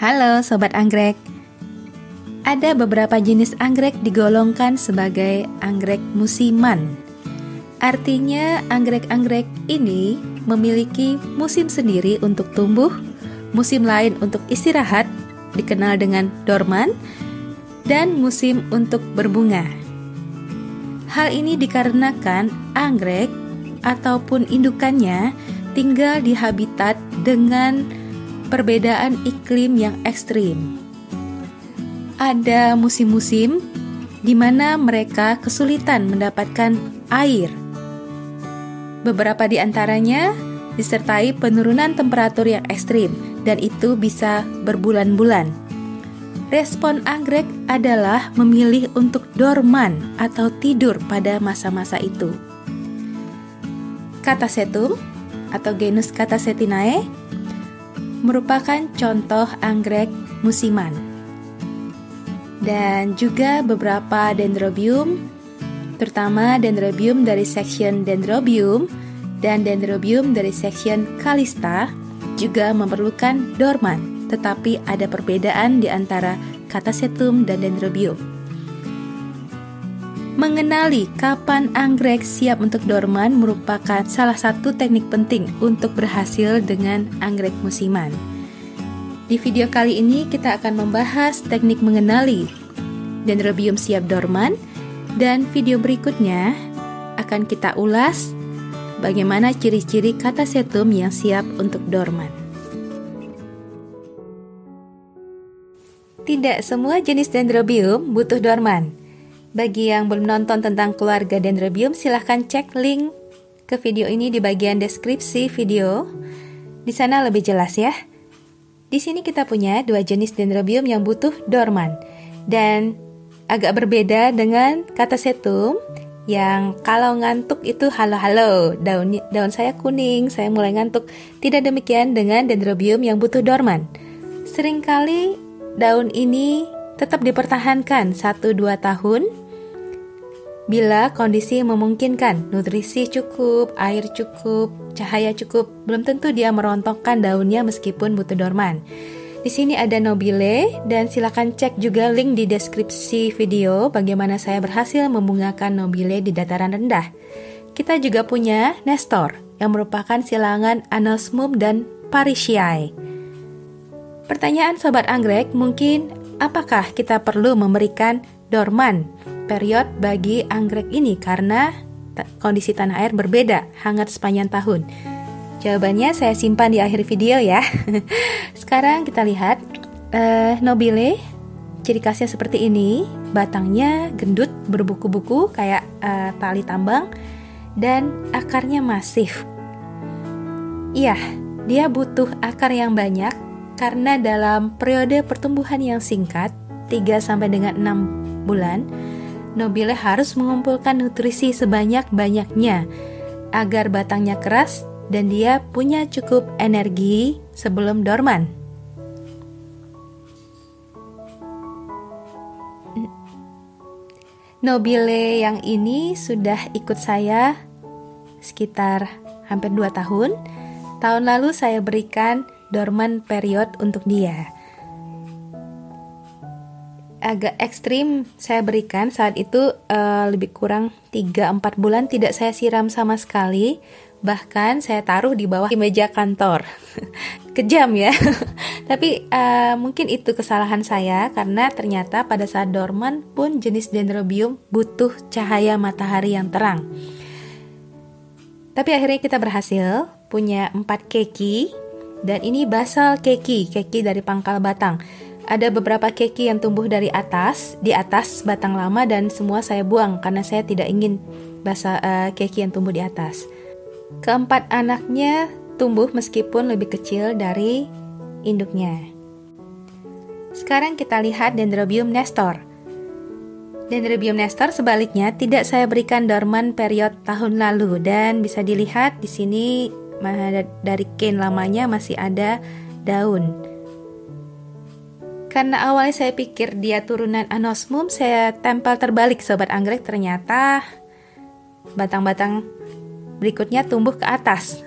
Halo Sobat Anggrek. Ada beberapa jenis anggrek digolongkan sebagai anggrek musiman. Artinya anggrek-anggrek ini memiliki musim sendiri untuk tumbuh, musim lain untuk istirahat, dikenal dengan dorman, dan musim untuk berbunga. Hal ini dikarenakan anggrek ataupun indukannya tinggal di habitat dengan perbedaan iklim yang ekstrim. Ada musim-musim di mana mereka kesulitan mendapatkan air. Beberapa di antaranya disertai penurunan temperatur yang ekstrim, dan itu bisa berbulan-bulan. Respon anggrek adalah memilih untuk dorman atau tidur pada masa-masa itu. Catasetum atau genus Catasetinae merupakan contoh anggrek musiman. Dan juga beberapa dendrobium, terutama dendrobium dari section Dendrobium dan dendrobium dari section Callista juga memerlukan dorman, tetapi ada perbedaan di antara Catasetum dan dendrobium. Mengenali kapan anggrek siap untuk dorman merupakan salah satu teknik penting untuk berhasil dengan anggrek musiman. Di video kali ini kita akan membahas teknik mengenali dendrobium siap dorman, dan video berikutnya akan kita ulas bagaimana ciri-ciri Catasetum yang siap untuk dorman. Tidak semua jenis dendrobium butuh dorman. Bagi yang belum nonton tentang keluarga dendrobium, silahkan cek link ke video ini di bagian deskripsi video. Di sana lebih jelas ya. Di sini kita punya dua jenis dendrobium yang butuh dorman, dan agak berbeda dengan Catasetum yang kalau ngantuk itu halo-halo, daun saya kuning, saya mulai ngantuk. Tidak demikian dengan dendrobium yang butuh dorman. Seringkali daun ini tetap dipertahankan 1-2 tahun bila kondisi memungkinkan, nutrisi cukup, air cukup, cahaya cukup. Belum tentu dia merontokkan daunnya meskipun butuh dorman. Di sini ada nobile, dan silakan cek juga link di deskripsi video bagaimana saya berhasil membungakan nobile di dataran rendah. Kita juga punya Nestor yang merupakan silangan Anosmum dan Parisiae. Pertanyaan Sobat Anggrek mungkin, apakah kita perlu memberikan dorman period bagi anggrek ini karena kondisi tanah air berbeda, hangat sepanjang tahun? Jawabannya saya simpan di akhir video ya. Sekarang kita lihat nobile, ciri khasnya seperti ini, batangnya gendut berbuku-buku kayak tali tambang, dan akarnya masif. Iya, dia butuh akar yang banyak karena dalam periode pertumbuhan yang singkat, 3 sampai dengan 6 bulan, nobile harus mengumpulkan nutrisi sebanyak-banyaknya agar batangnya keras dan dia punya cukup energi sebelum dorman. Nobile yang ini sudah ikut saya sekitar hampir 2 tahun. Tahun lalu saya berikan dorman period untuk dia. Agak ekstrim saya berikan saat itu, lebih kurang 3-4 bulan tidak saya siram sama sekali. Bahkan saya taruh di bawah meja kantor. Kejam ya. Tapi mungkin itu kesalahan saya, karena ternyata pada saat dorman pun jenis dendrobium butuh cahaya matahari yang terang. Tapi akhirnya kita berhasil punya 4 keki, dan ini basal keki dari pangkal batang. Ada beberapa keki yang tumbuh di atas batang lama, dan semua saya buang karena saya tidak ingin keki yang tumbuh di atas. Keempat anaknya tumbuh meskipun lebih kecil dari induknya. Sekarang kita lihat dendrobium Nestor. Dendrobium Nestor sebaliknya tidak saya berikan dorman period tahun lalu, dan bisa dilihat di sini dari cane lamanya masih ada daun. Karena awalnya saya pikir dia turunan Anosmum, saya tempel terbalik Sobat Anggrek, ternyata batang-batang berikutnya tumbuh ke atas.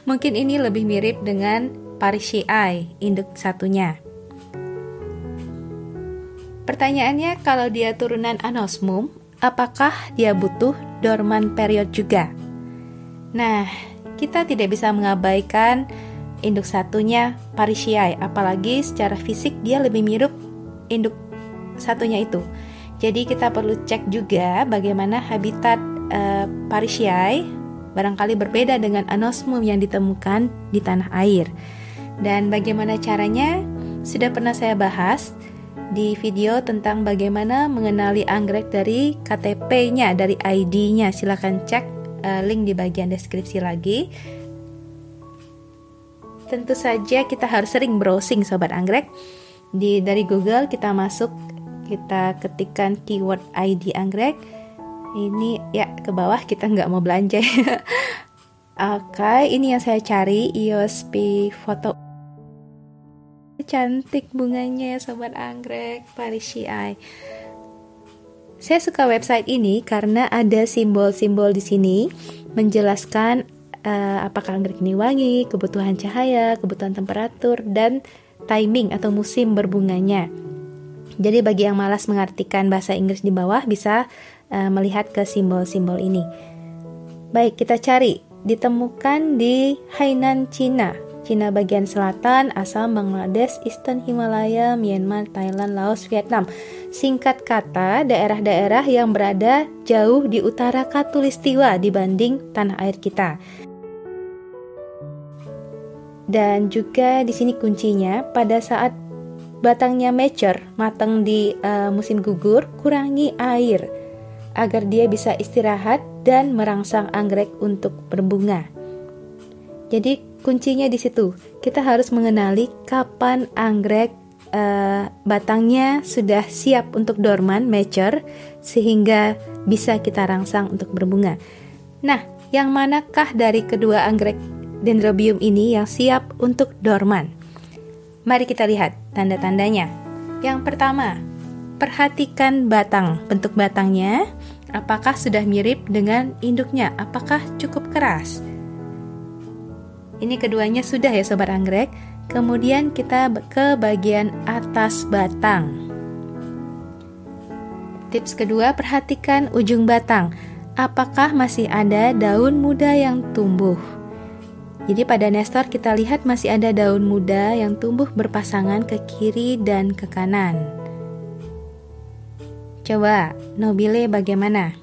Mungkin ini lebih mirip dengan Parisiae, induk satunya. Pertanyaannya, kalau dia turunan Anosmum, apakah dia butuh dorman period juga? Nah, kita tidak bisa mengabaikan induk satunya Parisiae, apalagi secara fisik dia lebih mirip induk satunya itu. Jadi kita perlu cek juga bagaimana habitat Parisiae, barangkali berbeda dengan Anosmum yang ditemukan di tanah air. Dan bagaimana caranya sudah pernah saya bahas di video tentang bagaimana mengenali anggrek dari KTP-nya, dari ID-nya. Silahkan cek link di bagian deskripsi lagi. Tentu saja kita harus sering browsing Sobat Anggrek. Dari Google kita masuk, kita ketikkan keyword ID anggrek. Ini ya ke bawah, kita nggak mau belanja. Oke, ini yang saya cari, EOSP foto. Cantik bunganya ya Sobat Anggrek, Parisiae. Saya suka website ini karena ada simbol-simbol di sini menjelaskan apakah anggrek ini wangi, kebutuhan cahaya, kebutuhan temperatur, dan timing atau musim berbunganya. Jadi bagi yang malas mengartikan bahasa Inggris di bawah bisa melihat ke simbol-simbol ini. Baik, kita cari. Ditemukan di Hainan, Cina bagian selatan, Assam, Bangladesh, Eastern Himalaya, Myanmar, Thailand, Laos, Vietnam. Singkat kata, daerah-daerah yang berada jauh di utara Khatulistiwa dibanding tanah air kita. Dan juga di sini kuncinya, pada saat batangnya mature, matang di musim gugur, kurangi air agar dia bisa istirahat dan merangsang anggrek untuk berbunga. Jadi kuncinya di situ. Kita harus mengenali kapan anggrek batangnya sudah siap untuk dorman, mature, sehingga bisa kita rangsang untuk berbunga. Nah, yang manakah dari kedua anggrek Dendrobium ini yang siap untuk dorman? Mari kita lihat tanda-tandanya. Yang pertama, perhatikan batang, bentuk batangnya. Apakah sudah mirip dengan induknya? Apakah cukup keras? Ini keduanya sudah ya Sobat Anggrek. Kemudian kita ke bagian atas batang. Tips kedua, perhatikan ujung batang. Apakah masih ada daun muda yang tumbuh? Jadi pada nestor kita lihat masih ada daun muda yang tumbuh berpasangan ke kiri dan ke kanan. Coba nobile bagaimana?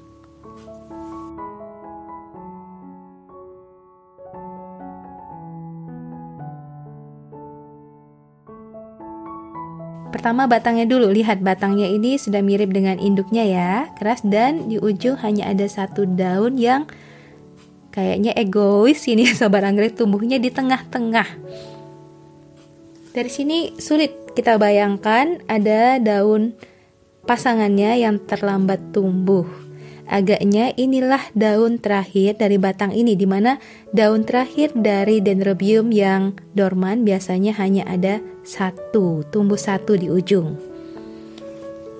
Pertama batangnya dulu, lihat batangnya ini sudah mirip dengan induknya ya, keras, dan di ujung hanya ada satu daun yang kayaknya egois ini Sobat Anggrek, tumbuhnya di tengah-tengah. Dari sini sulit kita bayangkan ada daun pasangannya yang terlambat tumbuh. Agaknya inilah daun terakhir dari batang ini, di mana daun terakhir dari Dendrobium yang dorman biasanya hanya ada satu, tumbuh satu di ujung.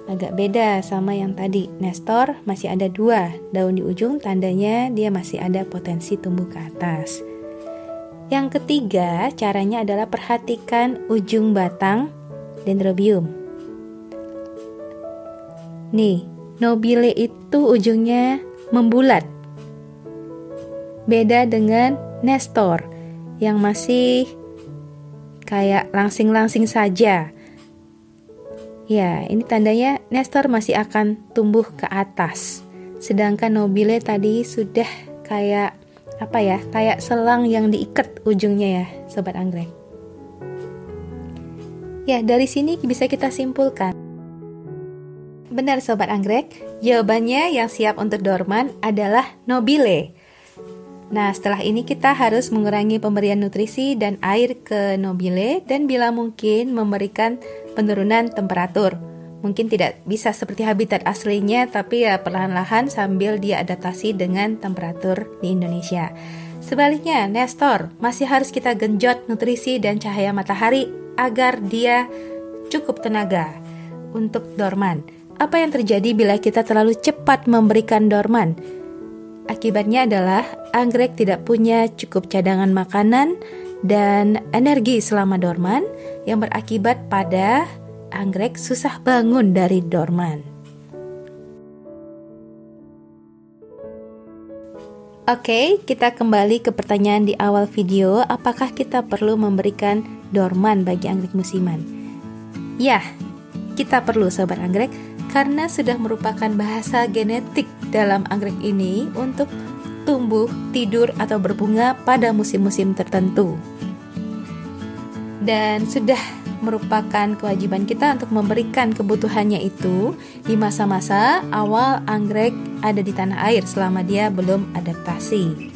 Agak beda sama yang tadi, nestor masih ada dua daun di ujung, tandanya dia masih ada potensi tumbuh ke atas. Yang ketiga, caranya adalah perhatikan ujung batang Dendrobium. Nih, nobile itu ujungnya membulat. Beda dengan nestor yang masih kayak langsing-langsing saja. Ya, ini tandanya nestor masih akan tumbuh ke atas. Sedangkan nobile tadi sudah kayak kayak selang yang diikat ujungnya ya, Sobat Anggrek. Ya, dari sini bisa kita simpulkan. Benar Sobat Anggrek, jawabannya yang siap untuk dorman adalah nobile. Nah, setelah ini kita harus mengurangi pemberian nutrisi dan air ke nobile dan bila mungkin memberikan penurunan temperatur. Mungkin tidak bisa seperti habitat aslinya, tapi ya perlahan-lahan sambil dia adaptasi dengan temperatur di Indonesia. Sebaliknya, nestor masih harus kita genjot nutrisi dan cahaya matahari agar dia cukup tenaga untuk dorman. Apa yang terjadi bila kita terlalu cepat memberikan dorman? Akibatnya adalah anggrek tidak punya cukup cadangan makanan dan energi selama dorman yang berakibat pada anggrek susah bangun dari dorman. Oke, kita kembali ke pertanyaan di awal video, apakah kita perlu memberikan dorman bagi anggrek musiman? Ya, kita perlu sobat anggrek, karena sudah merupakan bahasa genetik dalam anggrek ini untuk tumbuh, tidur, atau berbunga pada musim-musim tertentu. Dan sudah merupakan kewajiban kita untuk memberikan kebutuhannya itu di masa-masa awal anggrek ada di tanah air selama dia belum adaptasi.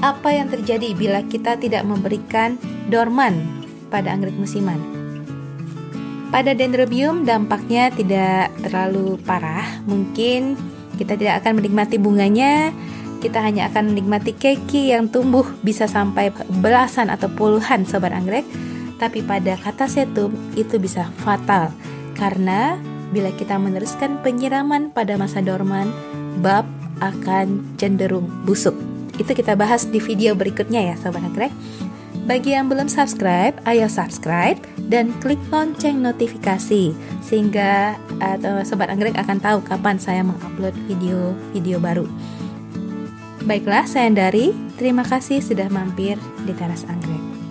Apa yang terjadi bila kita tidak memberikan dorman pada anggrek musiman? Pada Dendrobium dampaknya tidak terlalu parah. Mungkin kita tidak akan menikmati bunganya, kita hanya akan menikmati keki yang tumbuh bisa sampai belasan atau puluhan sobat anggrek. Tapi pada Catasetum itu bisa fatal, karena bila kita meneruskan penyiraman pada masa dorman, bab akan cenderung busuk. Itu kita bahas di video berikutnya ya sobat anggrek. Bagi yang belum subscribe, ayo subscribe dan klik lonceng notifikasi sehingga sobat anggrek akan tahu kapan saya mengupload video baru. Baiklah, saya Andari. Terima kasih sudah mampir di Teras Anggrek.